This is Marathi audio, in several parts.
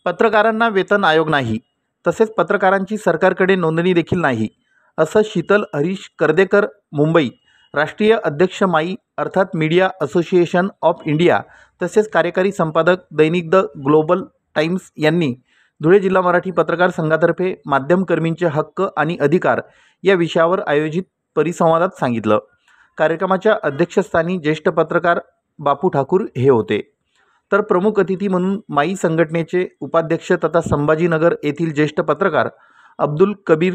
पत्रकारांना वेतन आयोग नाही, तसेच पत्रकारांची सरकारकडे नोंदणी देखील नाही, असं शीतल हरीश कर्देकर, मुंबई, राष्ट्रीय अध्यक्ष माई अर्थात मीडिया असोसिएशन ऑफ इंडिया तसेच कार्यकारी संपादक दैनिक द ग्लोबल टाइम्स यांनी धुळे जिल्हा मराठी पत्रकार संघातर्फे माध्यमकर्मींचे हक्क आणि अधिकार या विषयावर आयोजित परिसंवादात सांगितलं। कार्यक्रमाच्या अध्यक्षस्थानी ज्येष्ठ पत्रकार बापू ठाकूर हे होते, तर प्रमुख अतिथी म्हणून माई संघटनेचे उपाध्यक्ष तथा संभाजीनगर येथील ज्येष्ठ पत्रकार अब्दुल कबीर,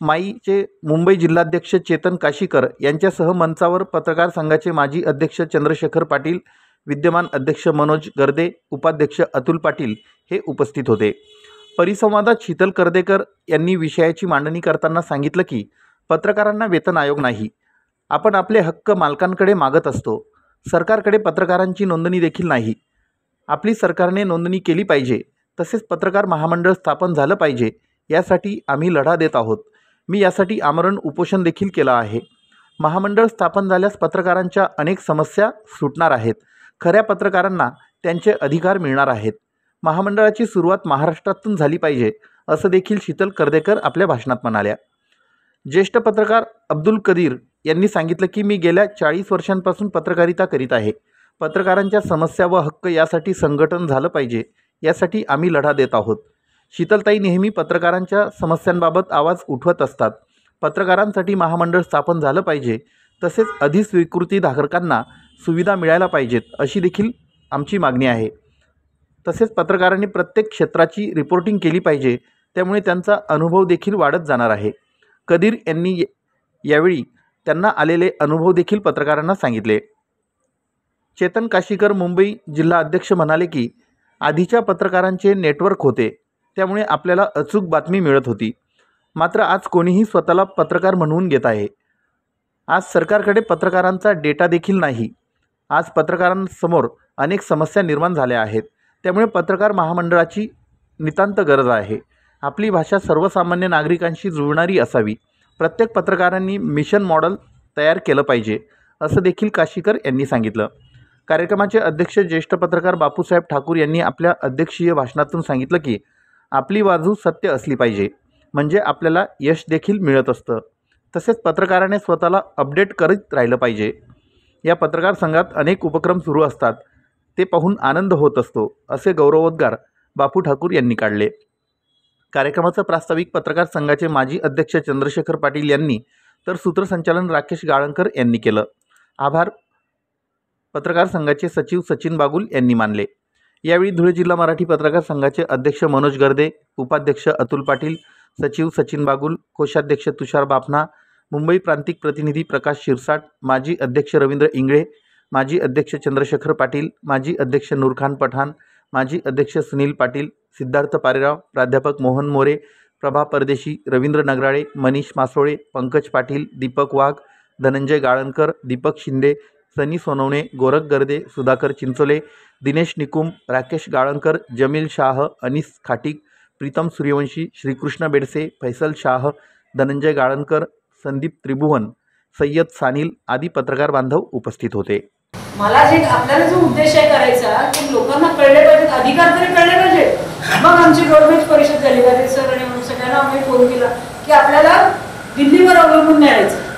माईचे मुंबई जिल्हाध्यक्ष चेतन काशीकर यांच्यासह मंचावर पत्रकार संघाचे माजी अध्यक्ष चंद्रशेखर पाटील, विद्यमान अध्यक्ष मनोज गर्दे, उपाध्यक्ष अतुल पाटील हे उपस्थित होते। परिसंवादात शीतल कर्देकर यांनी विषयाची मांडणी करताना सांगितलं की पत्रकारांना वेतन आयोग नाही, आपण आपले हक्क मालकांकडे मागत असतो, सरकारकडे पत्रकारांची नोंदणी देखील नाही, आपली सरकारने नोंदणी केली पाहिजे, तसेच पत्रकार महामंडळ स्थापन झालं पाहिजे, यासाठी आम्ही लढा देत आहोत। मी यासाठी आमरण उपोषण देखील केलं आहे। महामंडळ स्थापन झाल्यास पत्रकारांच्या अनेक समस्या सुटणार आहेत, खऱ्या पत्रकारांना त्यांचे अधिकार मिळणार आहेत। महामंडळाची सुरुवात महाराष्ट्रातून झाली पाहिजे, असं देखील शीतल कर्देकर आपल्या भाषणात म्हणाल्या। ज्येष्ठ पत्रकार अब्दुल कदीर यांनी सांगितलं की मी गेल्या 40 वर्षांपासून पत्रकारिता करीत आहे। पत्रकारांच्या समस्या व हक्क यासाठी संघटन झालं पाहिजे, यासाठी आम्ही लढा देत आहोत। शीतलताई नेहमी पत्रकारांच्या समस्यांबाबत आवाज उठवत असतात। पत्रकारांसाठी महामंडळ स्थापन झालं पाहिजे, तसेच अधिस्वीकृतीधारकांना सुविधा मिळायला पाहिजेत, अशी देखील आमची मागणी आहे। तसेच पत्रकारांनी प्रत्येक क्षेत्राची रिपोर्टिंग केली पाहिजे, त्यामुळे त्यांचा अनुभव देखील वाढत जाणार आहे। कदीर यांनी यावेळी त्यांना आलेले अनुभव देखील पत्रकारांना सांगितले। चेतन काशीकर, मुंबई जिल्हा अध्यक्ष म्हणाले की आधीच्या पत्रकारांचे नेटवर्क होते, त्यामुळे आपल्याला अचूक बातमी मिळत होती, मात्र आज कोणीही स्वतःला पत्रकार म्हणवून घेत आहे। आज सरकारकडे पत्रकारांचा डेटा देखील नाही। आज पत्रकारांसमोर अनेक समस्या निर्माण झाल्या आहेत, त्यामुळे पत्रकार महामंडळाची नितांत गरज आहे। आपली भाषा सर्वसामान्य नागरिकांशी जुळणारी असावी, प्रत्येक पत्रकारांनी मिशन मॉडेल तयार केलं पाहिजे, असं देखील काशीकर यांनी सांगितलं। कार्यक्रमाचे अध्यक्ष ज्येष्ठ पत्रकार बापूसाहेब ठाकूर यांनी आपल्या अध्यक्षीय भाषणातून सांगितलं की आपली बाजू सत्य असली पाहिजे, म्हणजे आपल्याला यश देखील मिळत असतं। तसेच पत्रकाराने स्वतःला अपडेट करत राहिलं पाहिजे। या पत्रकार संघात अनेक उपक्रम सुरू असतात, ते पाहून आनंद होत असतो, असे गौरवोद्गार बापू ठाकूर यांनी काढले। कार्यक्रमाचं प्रास्ताविक पत्रकार संघाचे माजी अध्यक्ष चंद्रशेखर पाटील यांनी, तर सूत्रसंचालन राकेश गाळणकर यांनी केलं। आभार पत्रकार संघाचे सचिव सचिन बागुल यांनी मानले। यावेळी धुळे जिल्हा मराठी पत्रकार संघाचे अध्यक्ष मनोज गर्दे, उपाध्यक्ष अतुल पाटील, सचिव सचिन बागुल, कोषाध्यक्ष तुषार बापना, मुंबई प्रांतिक प्रतिनिधी प्रकाश शिरसाट, माजी अध्यक्ष रवींद्र इंगळे, माजी अध्यक्ष चंद्रशेखर पाटील, माजी अध्यक्ष नूरखान पठाण, माजी अध्यक्ष सुनील पाटील, सिद्धार्थ पारेराव, प्राध्यापक मोहन मोरे, प्रभा परदेशी, रवींद्र नगराळे, मनीष मासोळे, पंकज पाटील, दीपक वाघ, धनंजय गाळणकर, दीपक शिंदे, सनी सोनवणे, गोरख गर्दे, सुधाकर चिंचोले, दिनेश निकुम, राकेश गाळणकर, जमील शाह, अनिस खाटिक, प्रीतम सूर्यवंशी, श्रीकृष्ण बेडसे, फैसल शाह, धनंजय गाळणकर, संदीप त्रिभुवन, सय्यद सानिल आदी पत्रकार बांधव उपस्थित होते। मला जे आपल्याला जो उद्देश आहे करायचा की लोकांना कळले पाहिजेत, अधिकार तरी कळले पाहिजेत। मग आमची गव्हर्नमेंट परिषद झाली का, सर आणि म्हणून सगळ्यांना आम्ही फोन केला की आपल्याला दिल्लीवर अवलंबून नाही राहायचं।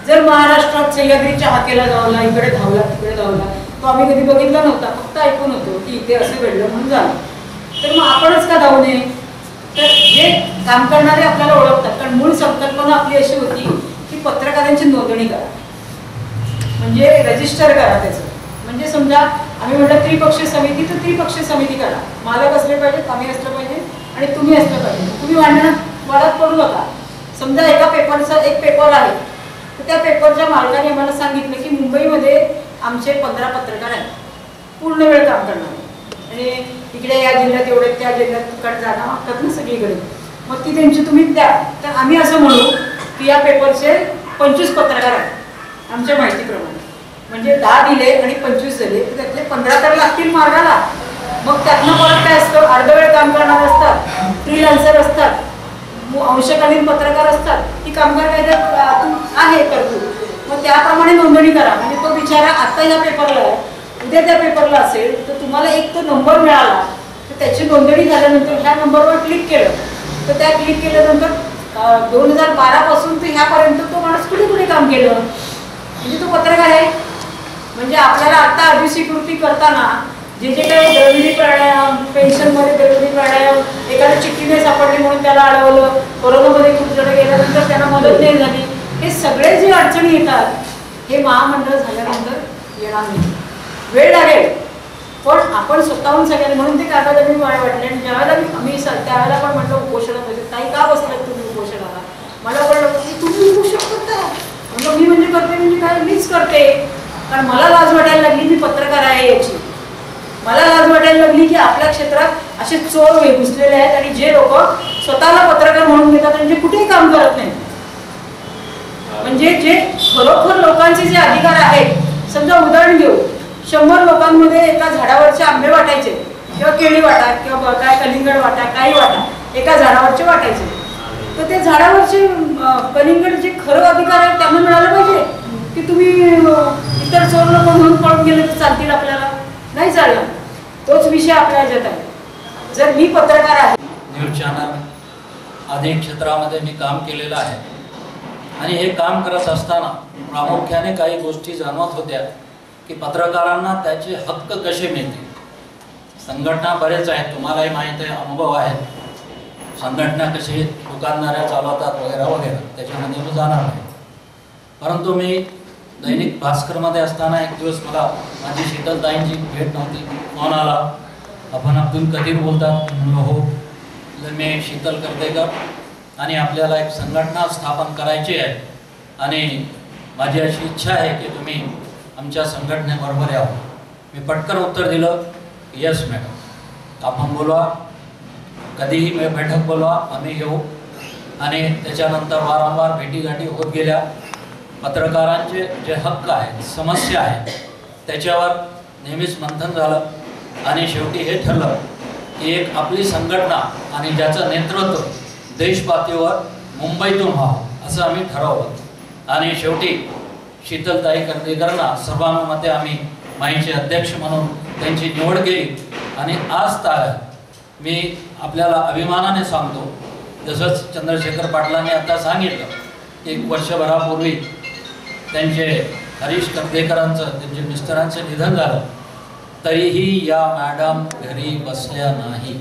जर महाराष्ट्रात सह्याद्रीच्या हाकेला धावला, इकडे धावला, तिकडे धावला, तो आम्ही कधी बघितला नव्हता, फक्त ऐकून होतो की इथे असं घडलं म्हणून झालं, तर मग आपणच का धावू नये? तर जे काम करणारे आपल्याला ओळखतात, कारण मूळ संकल्पना आपली अशी होती की पत्रकारांची नोंदणी करा, म्हणजे रजिस्टर करा त्याचं। म्हणजे समजा आम्ही म्हटलं त्रिपक्षीय समिती, तर त्रिपक्षीय समिती करा, मालक असले पाहिजेत, आम्ही असलं पाहिजे आणि तुम्ही असलं पाहिजे। तुम्ही वादात पडू नका। समजा एका पेपरचा एक पेपर आहे, तर त्या पेपरच्या मालकाने आम्हाला सांगितलं की मुंबईमध्ये आमचे 15 पत्रकार आहेत, पूर्ण वेळ काम करणारे, आणि इकडे या जिल्ह्यात एवढे, त्या जिल्ह्यात तिकडे जाणं मागतात ना सगळीकडे, मग ती त्यांची तुम्ही द्या। तर आम्ही असं म्हणू की या पेपरचे 25 पत्रकार आहेत आमच्या माहितीप्रमाणे, म्हणजे 10 दिले आणि 25 झाले, तर त्यातले 15 तर लागतील मार्गाला। मग त्यातनं परत काय असतं, अर्धवेळ काम करणारे असतात, फ्रीलान्सर असतात, अंशकालीन पत्रकार असतात, ही कामगार कायद्यात आहे तरतूद, मग त्याप्रमाणे नोंदणी करा। म्हणजे तो बिचारा आता या पेपरला आहे, उद्या त्या पेपरला असेल, तर तुम्हाला एक तो नंबर मिळाला तर त्याची नोंदणी झाल्यानंतर ह्या नंबरवर क्लिक केलं तर त्या क्लिक केल्यानंतर 2012 पासून तर ह्यापर्यंत तो माणूस कुठे कुठे काम केलं, म्हणजे तो पत्रकार आहे. म्हणजे आपल्याला आता अभिस्वीकृती करताना जे जे काही द्रविडी प्राणायाम, पेन्शनमध्ये द्रविडी प्राणायाम, एखाद्या चिठ्ठीने सापडली म्हणून त्याला अडवलं, कोरोनामध्ये खूप जण गेल्यानंतर त्यांना मदत नाही झाली, हे सगळे जे अडचणी येतात हे महामंडळ झाल्यानंतर येणार नाही, वेळ लागेल. पण आपण स्वतःहून सगळ्यांनी म्हणून ते कागद आम्ही वाटले आणि ज्यावेळेला आम्ही त्यावेळेला पण म्हटलं उपोषणामध्ये ताई का बसलात तुम्ही उपोषणाला, मला कळलं की तुम्ही उपोषण करता. म्हणजे मी म्हणजे करते म्हणजे काय, मीच करते, कारण मला लाज वाटायला लागली, मी पत्रकार आहे याची. मला लाज वाटायला लागली की आपल्या क्षेत्रात असे चोर घुसलेले आहेत आणि जे लोक स्वतःला पत्रकार म्हणून घेतात आणि जे कुठेही काम करत नाही. म्हणजे जे खरोखर लोकांचे जे अधिकार आहेत, समजा उदाहरण घेऊ, 100 लोकांमध्ये एका झाडावरचे आंबे वाटायचे किंवा केळी वाटा किंवा काय कलिंगड वाटा, काही वाटा एका झाडावरचे वाटायचे, तर ते झाडावरचे कलिंगड जे खरं अधिकार आहेत त्यांना मिळालं पाहिजे की तुम्ही इतर चोर लोक म्हणून पळून गेले तर चालतील, आपल्याला नाही चालणार. तोच विषय आपल्या ह्याच्यात आहे. जर मी पत्रकार आहे, न्यूज चॅनल अनेक क्षेत्रामध्ये मी काम केलेलं आहे आणि हे काम करत असताना प्रामुख्याने काही गोष्टी जाणवत होत्या की पत्रकारांना त्याचे हक्क कसे मिळतील. संघटना बरेच आहेत, तुम्हालाही माहीत आहे, अनुभव आहे, संघटना कशी दुकानदाऱ्या चालवतात वगैरे वगैरे, त्याच्यामध्ये मी जाणार नाही. परंतु मी दैनिक भास्करमध्ये असताना एक दिवस मला माझी शीतलताईंची भेट नव्हती, फोन आला, आपण अब्दुल कदीर बोलतात. हो, मी शीतल कर्देकर आणि आपल्याला एक संघटना स्थापन करायची आहे आणि माझी अशी इच्छा आहे की तुम्ही आमच्या संघटनेबरोबर यावं. मी पटकन उत्तर दिलं, यस मॅडम, आपण बोलवा, कधीही बैठक बोलवा, आम्ही येऊ. आणि त्याच्यानंतर वारंवार भेटीगाठी होत गेल्या. पत्रकारांचे जे हक्क आहेत, समस्या आहेत, त्याच्यावर नेहमीच मंथन झालं आणि शेवटी हे ठरलं की एक आपली संघटना आणि ज्याचं नेतृत्व देशपातळीवर मुंबईतून व्हावं असं आम्ही ठरवलं. आणि शेवटी शीतलताई कर्देकरांना सर्वानुमते आम्ही माईचे अध्यक्ष म्हणून त्यांची निवड केली आणि आज तागायत मी आपल्याला अभिमानाने सांगतो, जसंच चंद्रशेखर पाटलांनी आता सांगितलं की 1 वर्षभरापूर्वी त्यांचे हरीश कर्देकरांचं, त्यांच्या मिस्टरांचं निधन झालं, तरीही या मॅडम घरी बसल्या नाही.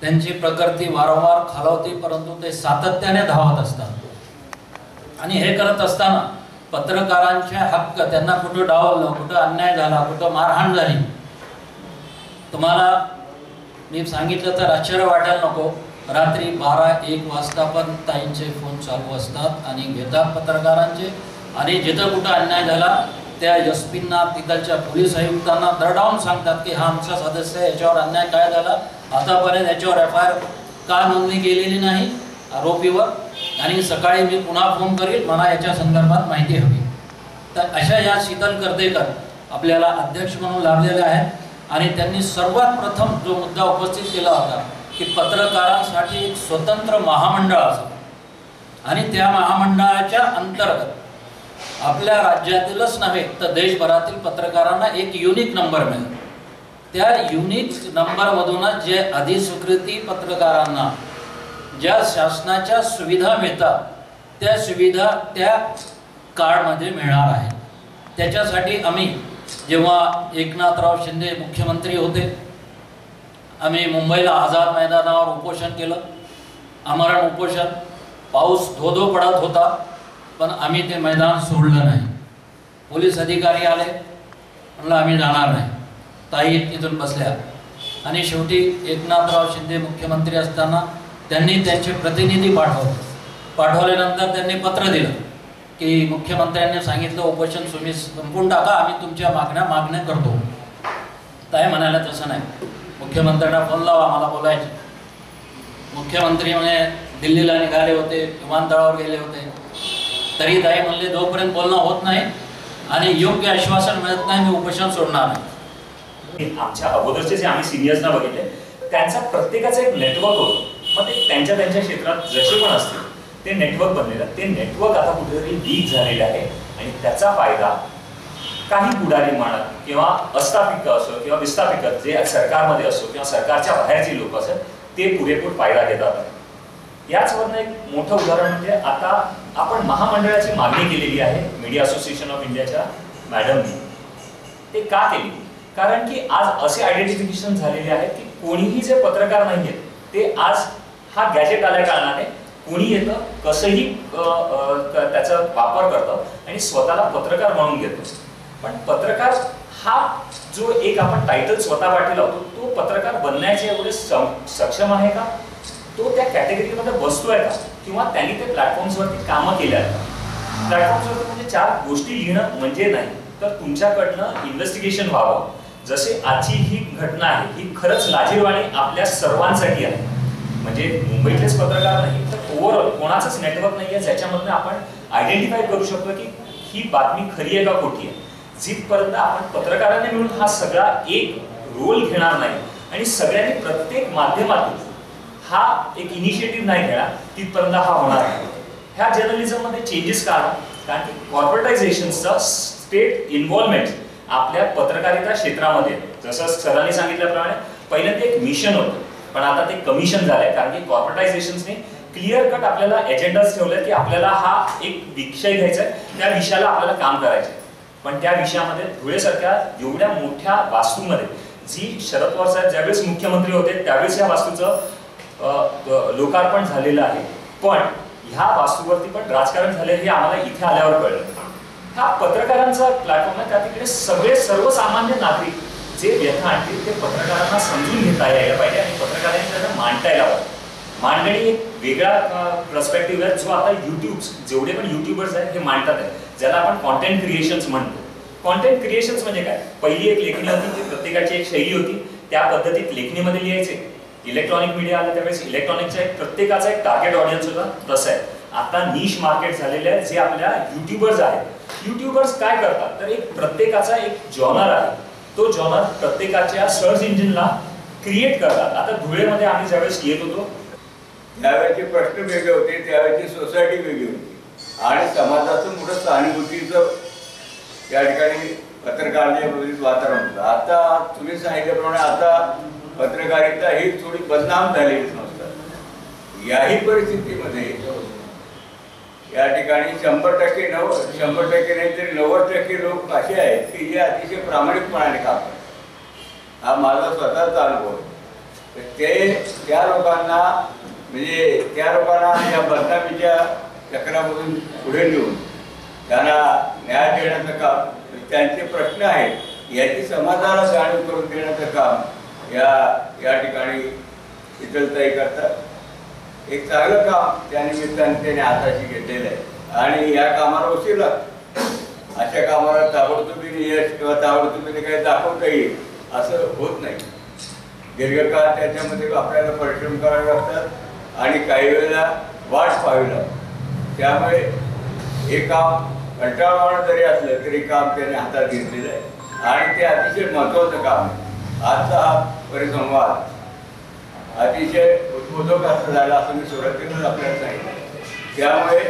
त्यांची प्रकृती वारंवार खालावते, परंतु ते सातत्याने धावत असतात. आणि हे करत असताना पत्रकारांचे हक्क, त्यांना कुठं डावललं, कुठं अन्याय झाला, कुठं मारहाण झाली, तुम्हाला मी सांगितलं तर आश्चर्य वाटायला नको, रात्री 12-1 वाजता पण ताईंचे फोन चालू असतात आणि घेतात पत्रकारांचे. आणि जिथं कुठं अन्याय झाला त्या एसपींना, तिथलच्या पोलीस आयुक्तांना दरडावून सांगतात की हा आमचा सदस्य आहे, याच्यावर अन्याय काय झाला, आतापर्यंत याच्यावर FIR का नोंदणी केलेली नाही आरोपीवर, आणि सकाळी मी पुन्हा फोन करील, मला याच्या संदर्भात माहिती हवी. तर अशा या शीतल कर्देकर आपल्याला अध्यक्ष म्हणून लाभलेल्या आहेत आणि त्यांनी सर्वात प्रथम जो मुद्दा उपस्थित केला होता की पत्रकारांसाठी एक स्वतंत्र महामंडळ असावं आणि त्या महामंडळाच्या अंतर्गत आपल्या राज्यातीलच नव्हे तर देशभरातील पत्रकारांना एक युनिक नंबर मिळेल. त्या युनिक नंबरमधूनच जे अधिस्वीकृती पत्रकारांना ज्या शासनाच्या सुविधा मिळतात त्या सुविधा त्या कार्डमध्ये मिळणार आहे. त्याच्यासाठी आम्ही जेव्हा एकनाथराव शिंदे मुख्यमंत्री होते, आम्ही मुंबईला आझाद मैदानावर उपोषण केलं, आमरण उपोषण. पाऊस धो पडत होता पण आम्ही ते मैदान सोडलं नाही. पोलीस अधिकारी आले, म्हणलं आम्ही जाणार नाही. ताई तिथून बसल्या आणि शेवटी एकनाथराव शिंदे मुख्यमंत्री असताना त्यांनी त्यांचे प्रतिनिधी पाठवल्यानंतर त्यांनी पत्र दिलं की मुख्यमंत्र्यांनी सांगितलं उपोषण तुम्ही संपवून टाका, आम्ही तुमच्या मागण्या करतो. ताई म्हणाल्या तसं नाही, मुख्यमंत्र्यांना फोन लावा, मला बोलायचे. मुख्यमंत्री म्हणे दिल्लीला निघाले होते, विमानतळावर गेले होते. तरी ताई म्हणले जोपर्यंत बोलणं होत नाही आणि योग्य आश्वासन मिळत नाही मी उपोषण सोडणार नाही. आमच्या अगोदरचे जे आम्ही सिनियर्सना बघितले त्यांचा प्रत्येकाचं एक नेटवर्क होतं. मग ते त्यांच्या क्षेत्रात जसे पण असतील ते नेटवर्क बनलेलं, ते नेटवर्क आता कुठेतरी वीक झालेलं आहे आणि त्याचा फायदा काही पुढारी म्हणा किंवा अस्थापिक असो किंवा विस्थापिक जे सरकारमध्ये असो किंवा सरकारच्या बाहेरची लोक असतात ते पुरेपूर फायदा घेतात. याचवरनं एक मोठं उदाहरण म्हणजे आता आपण महामंडळाची मागणी केलेली आहे मीडिया असोसिएशन ऑफ इंडियाच्या मॅडमनी. ते का केली? कारण की आज असे आयडेंटिफिकेशन झालेले आहे की कोणीही जे पत्रकार नाही आहेत ते आज हा गॅजेट आल्या कारणाने कोणी येतं कसंही त्याचा वापर करतं आणि स्वतःला पत्रकार म्हणून घेतो. पण पत्रकार हा जो एक आपण टायटल स्वतः पाठी लावतो तो पत्रकार बनण्याचे एवढे सक्षम आहे का? तो त्या कॅटेगरीमध्ये बसतोय का? किंवा त्यांनी ते प्लॅटफॉर्म्सवरती कामं केली आहेत. प्लॅटफॉर्म्सवरती म्हणजे 4 गोष्टी लिहिणं म्हणजे नाही तर तुमच्याकडनं इन्व्हेस्टिगेशन व्हावं. जसे आजची ही घटना आहे ही खरंच लाजिरवाणी आपल्या सर्वांसाठी आहे. म्हणजे मुंबईतलेच पत्रकार नाही तर ओव्हरऑल कोणाचंच नेटवर्क नाही आहे ज्याच्यामधून आपण आयडेंटिफाय करू शकतो की ही बातमी खरी आहे का खोटी आहे. जिथपर्यंत आपण पत्रकारांनी मिळून हा सगळा एक रोल घेणार नाही आणि सगळ्यांनी प्रत्येक माध्यमातून हा एक इनिशिएटिव्ह नाही घेणार तिथपर्यंत हा होणार नाही. ह्या जर्नलिझममध्ये चेंजेस का? कारण की कॉर्पोरेटायझेशनचा स्टेट इन्व्हॉल्वमेंट आपल्या पत्रकारिता क्षेत्रामध्ये जसं सरांनी सांगितल्याप्रमाणे पहिल्यांदा एक मिशन होतं पण आता ते कमिशन झालंय कारण की कॉर्पोरेटायझेशनने क्लिअर कट आपल्याला एजेंडाच ठेवले की आपल्याला हा एक विषय घ्यायचा आहे त्या विषयाला आपल्याला काम करायचं आहे. पण त्या विषयामध्ये धुळेसारख्या एवढ्या मोठ्या वास्तूमध्ये जी शरद पवार साहेब ज्यावेळेस मुख्यमंत्री होते त्यावेळेस या वास्तूचं लोकार्पण झालेलं आहे. पण ह्या वास्तूवरती पण राजकारण झालेलं हे आम्हाला इथे आल्यावर कळलं. हा पत्रकारांचा प्लॅटफॉर्म आहे त्या तिकडे सर्वसामान्य नागरिक जे व्यथा आणतील ते पत्रकारांना समजून घेता यायला पाहिजे आणि पत्रकारांनी त्यांना मांडता यायला पाहिजे. मांडणी एक वेगळा पर्स्पेक्टिव्ह आहे जो आता जेवढे पण युट्यूबर्स आहेत हे मांडतात आहे ज्याला आपण कॉन्टेंट क्रिएशन्स म्हणतो. कॉन्टेंट क्रिएशन्स म्हणजे काय? पहिली एक लेखणी होती ती प्रत्येकाची एक शैली होती त्या पद्धतीत लेखणीमध्ये लिहायचे. इलेक्ट्रॉनिक मीडिया आला त्यावेळेस इलेक्ट्रॉनिकचा एक प्रत्येकाचा एक टार्गेट ऑडियन्स होता. तसं आहे आता निश मार्केट झालेले आहे जे आपल्या युट्यूबर्स आहेत. युट्यूबर्स काय करतात तर एक प्रत्येकाचा एक जॉनर आहे तो जॉनर प्रत्येकाच्या सर्च इंजिनला क्रिएट करतात. आता धुळेमध्ये आम्ही ज्यावेळेस येत होतो त्यावेळेचे प्रश्न वेगळे होते त्यावेळेची सोसायटी वेगळी होती आणि समाजाचं मोठं सहानुभूतीचं त्या ठिकाणी पत्रकारिता वातावरण होतं. आता तुम्ही सांगितल्याप्रमाणे आता पत्रकारिता ही थोडी बदनाम झालेली संस्था. याही परिस्थितीमध्ये या ठिकाणी 100% नाही तरी 90% लोक असे आहेत की जे अतिशय प्रामाणिकपणाने काम करतात. हा माझा स्वतःचा अनुभव आहे. ते त्या लोकांना म्हणजे त्या लोकांना या बदनामीच्या चक्रामधून पुढे नेऊन त्यांना न्याय देण्याचं काम त्यांचे प्रश्न आहेत याची समाजाला जाणीव करून देण्याचं काम या ठिकाणी शीतलताई करतात. एक चांगलं काम त्या निमित्ताने त्याने हाताशी घेतलेलं आहे आणि या कामाला उशीर लागतो. अशा कामाला ताबडतोबीने यश किंवा ताबडतोबीने काही दाखवता येईल असं होत नाही. दीर्घकाळ त्याच्यामध्ये आपल्याला परिश्रम करावे लागतात आणि काही वेळेला वाट पाहावी लागते. त्यामुळे हे काम कंटाळवाणं जरी असलं तरी काम त्याने हातात घेतलेलं आहे आणि ते अतिशय महत्त्वाचं काम आहे. आजचा हा परिसंवाद अतिशय उद्बोधक असं झाला असं मी सुरुवातीलाच आपल्याला सांगितलं. त्यामुळे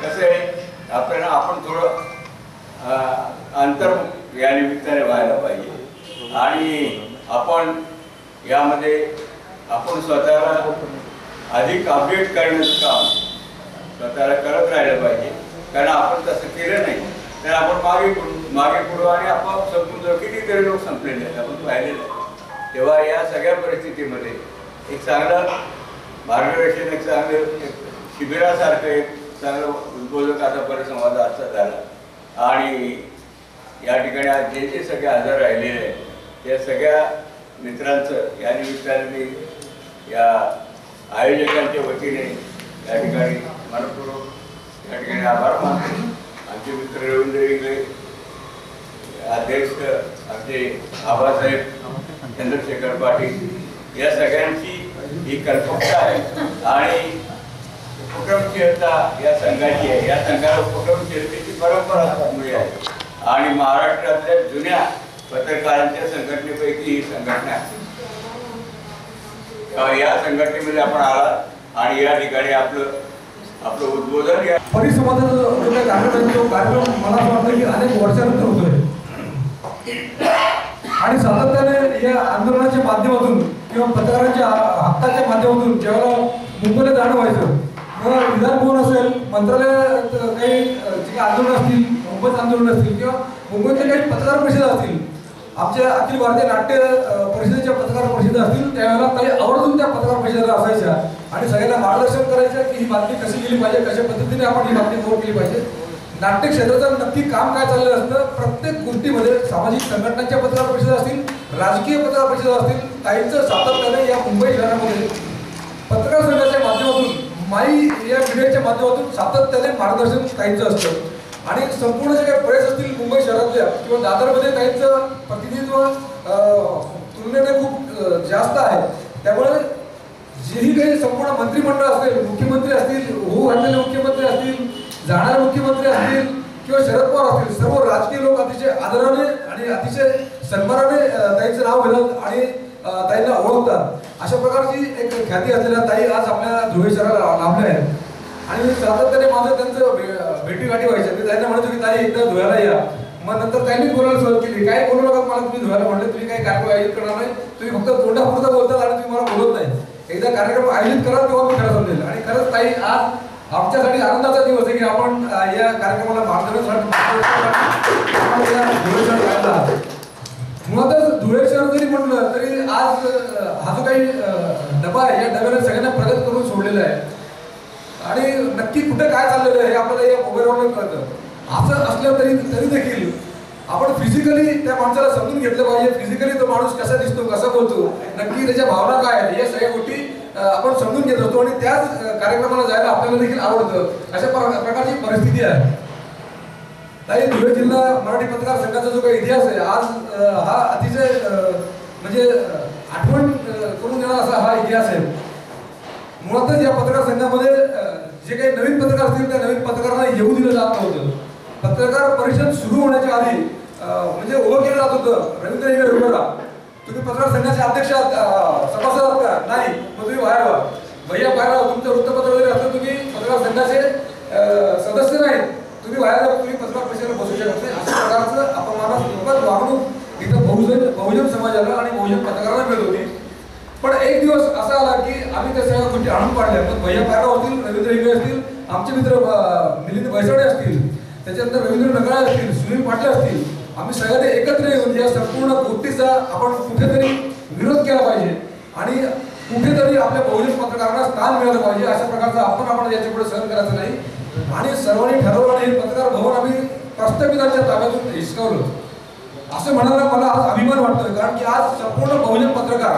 कसं आहे आपण थोडं अंतर या निमित्ताने व्हायला पाहिजे आणि आपण यामध्ये आपण स्वतःला अधिक अपडेट करण्याचं काम स्वतःला करत राहिलं पाहिजे. कारण आपण तसं केलं नाही तर आपण मागे पुढू आणि आपोआप संपून कितीतरी लोक संपलेले आहेत आपण पाहिलेलं आहे. तेव्हा या सगळ्या परिस्थितीमध्ये एक चांगलं मार्गदर्शन एक चांगलं शिबिरासारखं एक चांगलं उद्बोधक असा परिसंवाद असा झाला आणि या ठिकाणी आज जे सगळे हजर राहिलेले आहेत त्या सगळ्या मित्रांचं या निमित्ताने मी या आयोजकांच्या वतीने या ठिकाणी मनपूर्वक या ठिकाणी आभार मानतो. आमचे मित्र रवींद्र इंगळे अध्यक्ष आमचे आबासाहेब चंद्रशेखर पाटील या सगळ्यांची ही कल्पकता आहे आणि उपक्रमशीलता या संघाची आहे. या संघाला उपक्रमशीलतेची परंपरा मुळे आहे आणि महाराष्ट्रातल्या जुन्या पत्रकारांच्या संघटनेपैकी ही संघटना आहे. या संघटनेमध्ये आपण आला आणि या ठिकाणी आपलं उद्बोधन या परिसंवादाचा कार्यक्रम मला असं वाटतं की अनेक वर्षानंतर होतोय. आणि सातत्याने या आंदोलनाच्या माध्यमातून किंवा पत्रकारांच्या हक्काच्या माध्यमातून ज्यावेळेला मुंबईला जाणं व्हायचं, मग विधान भवन असेल, मंत्रालयात काही जे आंदोलन असतील, मुंबईत आंदोलन असतील किंवा मुंबईतले काही पत्रकार परिषद असतील, आमच्या अखिल भारतीय नाट्य परिषदेच्या पत्रकार परिषदा असतील, त्यावेळेला काही आवर्जून त्या पत्रकार परिषदा असायच्या आणि सगळ्यांना मार्गदर्शन करायचं की ही बातमी कशी केली पाहिजे, कशा पद्धतीने आपण ही बातमी कव्हर केली पाहिजे. नाट्य क्षेत्राचं नक्की काम काय चाललेलं असतं, प्रत्येक गोष्टीमध्ये सामाजिक संघटनांच्या पत्रकार परिषदा असतील, राजकीय पत्रकार परिषदा असतील, काहींचं सातत्याने या मुंबई शहरामध्ये पत्रकार संघाच्या माध्यमातून, माई या मीडियाच्या माध्यमातून सातत्याने मार्गदर्शन काहींचं असतं. आणि संपूर्ण जे काही प्रेस असतील मुंबई शहरातल्या किंवा दादरमध्ये काहींचं प्रतिनिधित्व तुलनेने खूप जास्त आहे. त्यामुळे जेही काही संपूर्ण मंत्रिमंडळ असेल, मुख्यमंत्री असतील, होऊ घातलेले मुख्यमंत्री असतील, जाणारे मुख्यमंत्री असतील किंवा शरद पवार असतील, सर्व राजकीय लोक अतिशय आदराने आणि अतिशय सन्मानाने ताईचं नाव घेतात आणि ताईंना ओळखतात. अशा प्रकारची एक ख्याती असलेल्या ताई आज आपल्या धुळे शहराला लाभल्या आहेत. आणि सातत्याने माझं त्यांचं भेटीगाठी व्हायचं. मी त्यांना म्हणतो की ताई एकदा धुळ्याला या. मग नंतर त्यांनीच बोलायला सुरुवात केली, काय बोलू नका मला, तुम्ही धुळ्याला म्हणले, तुम्ही काही कार्यक्रम आयोजित करणार नाही, तुम्ही फक्त तोंडापुरता बोलतात आणि तुम्ही मला बोलत नाही, एकदा कार्यक्रम आयोजित करा तेव्हा मी खरं समजेल. आणि खरंच ताई आज आमच्यासाठी आनंदाचा दिवस आहे की आपण या कार्यक्रमाला मार्गदर्शन मुळातच धुळे शहर जरी म्हटलं तरी आज हा जो काही डबा आहे, या डब्याला सगळ्यांना प्रगत करून सोडलेला आहे. आणि नक्की कुठे काय चाललेलं आहे हे आपल्याला या मोबाईलवरून कळतं. असं असलं तरी देखील आपण फिजिकली त्या माणसाला समजून घेतलं पाहिजे, फिजिकली तो माणूस कसा दिसतो, कसा बोलतो, नक्की त्याच्या भावना काय आहेत, या सगळ्या गोष्टी आपण समजून घेत असतो आणि त्याच कार्यक्रमाला जायला आपल्याला देखील आवडतं. अशा प्रकारची परिस्थिती आहे. ताई, धुळे जिल्हा मराठी पत्रकार संघाचा जो काही इतिहास आहे, आज हा अतिशय म्हणजे आठवण करून देणारा असा हा इतिहास आहे. मुळातच या पत्रकार संघामध्ये जे काही नवीन पत्रकार असतील त्या नवीन पत्रकारांना येऊ दिलं जात नव्हतं. पत्रकार परिषद सुरू होण्याच्या आधी म्हणजे ओळख केलं जात होतं, रवींद्र हिंगणे तुम्ही पत्रकार संघाचे अध्यक्ष सभासद आहात का? नाही, मग तुम्ही बाहेर व्हा. भैया बाहेर व्हा, तुमचं वृत्तपत्र वगैरे असतं, तुम्ही पत्रकार संघाचे सदस्य नाही, तुम्ही बाहेर व्हा, तुम्ही पत्रकार परिषदेला बसू शकत नाही. अशा प्रकारचं अपमानास्पद वागणूक इथं बहुजन समाजाला आणि बहुजन पत्रकारांना मिळत होती. पण एक दिवस असा आला की आम्ही त्या सगळ्या गोष्टी आणून पाडल्या. मग भैया बाहेर असतील, रवींद्र हिंगणे असतील, आमचे मित्र मिलिंद बैसाडे असतील, त्याच्यानंतर रवींद्र नगराळे असतील, सुनील पाटील असतील, आम्ही सगळ्यांनी एकत्र येऊन या संपूर्ण गोष्टीचा आपण कुठेतरी विरोध केला पाहिजे आणि कुठेतरी आपल्या बहुजन पत्रकारांना स्थान मिळालं पाहिजे. अशा प्रकारचा आपण याच्यापुढे सहन करायचं नाही. आणि सर्वांनी ठरवलं आणि हे पत्रकार भवन आम्ही प्रस्थापितांच्या ताब्यातून हिसकावलं. असं म्हणायला मला आज अभिमान वाटतोय, कारण की आज संपूर्ण बहुजन पत्रकार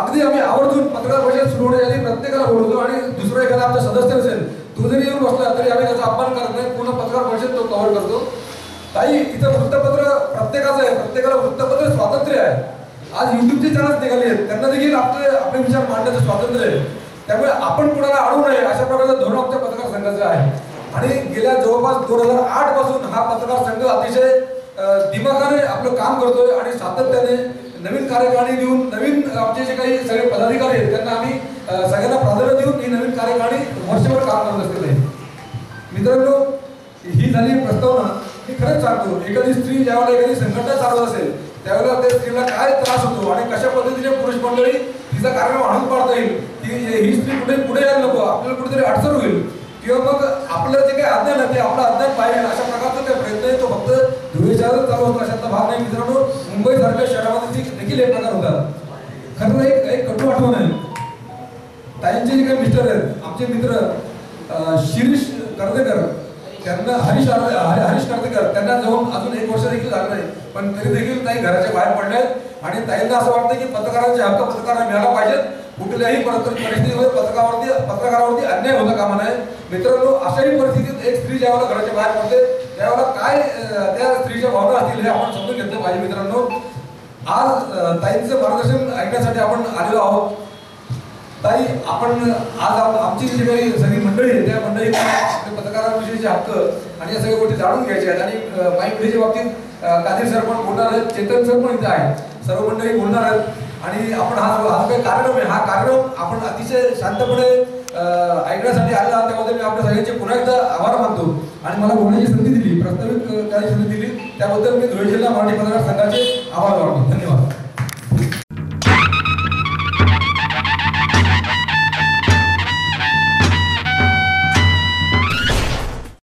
अगदी आम्ही आवर्जून पत्रकार परिषद सुरू होण्याच्या आधी प्रत्येकाला बोलवतो आणि दुसरा एखादा आमचा सदस्य असेल तो जरी येऊन बसला तरी आम्ही त्याचा अपमान करत नाही, पूर्ण पत्रकार परिषद तो कव्हर करतो. ताई, इथं वृत्तपत्र प्रत्येकाचं आहे, प्रत्येकाला वृत्तपत्र स्वातंत्र्य आहे. आज युट्यूबचे चॅनल्स निघाले आहेत, त्यांना देखील आपले विचार मांडण्याचं स्वातंत्र्य आहे. त्यामुळे आपण कुणाला अडवू नये अशा प्रकारचं धोरण आमच्या पत्रकार संघाचं आहे. आणि गेल्या जवळपास 2008 पासून हा पत्रकार संघ अतिशय दिमागाने आपलं काम करतोय आणि सातत्याने नवीन कार्यकारिणी देऊन नवीन आमचे जे काही सगळे पदाधिकारी आहेत त्यांना आम्ही सगळ्यांना प्राधान्य देऊन ही नवीन कार्यकारिणी वर्षभर काम करत असलेलं आहे. मित्रांनो, ही झाली प्रस्तावना. मी खरंच सांगतो, एखादी स्त्री ज्यावेळेला एखादी संघटना चालवत असेल त्यावेळेला त्या स्त्रीला काय त्रास होतो आणि कशा पद्धतीने पुरुष मंडळी तिचा कार्यक्रम आणून पाडता येईल की ही स्त्री पुढे यायला नको, आपल्याला कुठेतरी अडचण होईल किंवा मग आपलं जे काही अज्ञान आहे ते आपलं अज्ञान पाहिजे, अशा प्रकारचा ते प्रयत्न आहे. तो फक्त धुळे शहरात चालू होतो अशातला भाग नाही. मित्रांनो, मुंबई सारख्या शहरामध्ये देखील एक प्रकार होता. खरं एक कटू आठवण आहे. ताईंचे जे काही मिस्टर आहेत, आमचे मित्र शिरीष कर्देकर, त्यांना हरीश कर्देकर, त्यांना जाऊन अजून 1 वर्ष देखील झालं नाही, पण तरी देखील ताई घराच्या बाहेर पडल्या आहेत. आणि ताईंना असं वाटतं की पत्रकारांचे हक्क पत्रकारांना मिळाला पाहिजेत. कुठल्याही परिस्थितीमध्ये पत्रकारावरती अन्याय होता कामा नये. मित्रांनो, अशाही परिस्थितीत एक स्त्री ज्यावेळेला घराच्या बाहेर पडते त्यावेळेला काय त्या स्त्रीच्या भावना असतील हे आपण समजून घेतलं पाहिजे. मित्रांनो, आज ताईंचं मार्गदर्शन ऐकण्यासाठी आपण आलेलो आहोत. ताई, आपण आज आमची जी काही सगळी मंडळी आहे त्या मंडळीत आपल्या पत्रकारांविषयीचे हक्क आणि या सगळ्या गोष्टी जाणून घ्यायच्या आहेत. आणि माई पिढीच्या बाबतीत कादिर सर पण बोलणार आहेत, चेतन सर पण इथे आहेत, सर्व मंडळी बोलणार आहेत. आणि आपण हा जो काही कार्यक्रम आहे, हा कार्यक्रम आपण अतिशय शांतपणे ऐकण्यासाठी आलेला आहात, त्यामध्ये मी आपल्या सगळ्यांचे पुन्हा एकदा आभार मानतो. आणि मला बोलण्याची संधी दिली, प्रस्तावित करायची संधी दिली, त्याबद्दल मी धुळे जिल्हा मराठी पत्रकार संघाचे आभार मानतो. धन्यवाद.